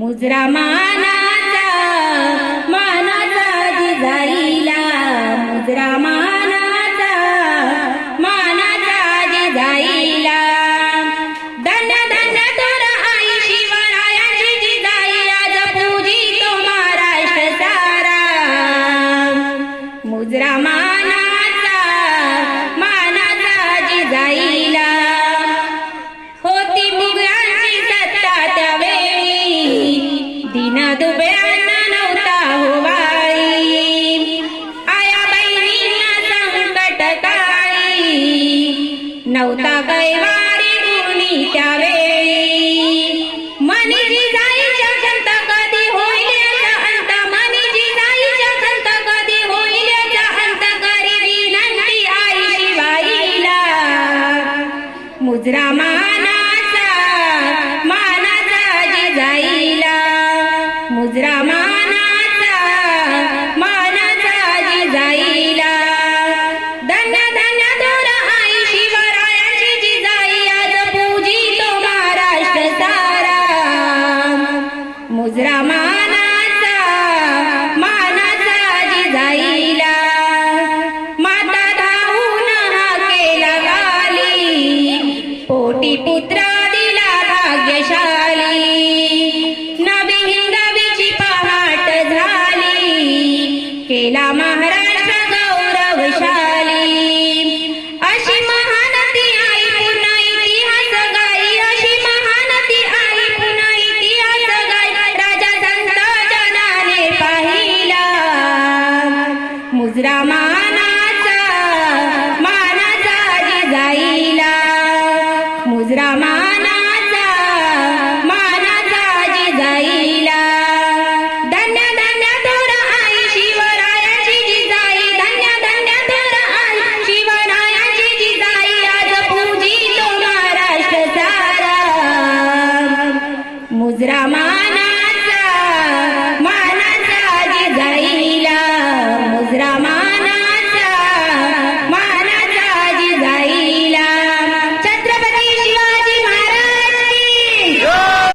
मुजरा मानाचा जिजाईला, मुजरा मानाचा जिजाईला. धन्य धन्य थोर आई शिवरायाची जिजाई, आज पूजितो महाराष्ट्र सारा. मुजरा मानाचा जिजाईला. होती मुघलांची सत्ता त्यावेळी, दीन दुबळ्यांना नव्हता होवाळी. आया बहिणींना संकट काळी, नव्हता कैवारी गुणी त्यावेळी. मनी जिजाईच्या खंत कधी होईल याचा अंत, मनी जिजाईच्या खंत कधी होईल याचा अंत, करी विनंती आई शिवाईला. मुजरा मानाचा जिजाईला, मुजरा मानाचा जिजाईला. धन्य धन्य थोर आई शिवरायाची जिजाई, आज पूजितो महाराष्ट्र सारा. मुजरा मानाचा जिजाईला. माता धावून हाकेला गाली, पोटी पुत्र दिला भाग्यशाली. नवी हिंदवीची पहाट झाली, केला महाराष्ट्र गौरवशाली. अशी महानती आई पुन्हा इतिहास गाई, अशी महानती आई पुन्हा इतिहास गाई. राजा संत जनाने पाहिला, मुजरा मानाचा जिजाईला. मुजरा मानाचा जिजाईला. धन्य धन्य थोर आई शिवरायाची जिजाई, धन्य धन्य थोर आई शिवरायाची जिजाई, आज पूजितो महाराष्ट्र सारा. मुजरा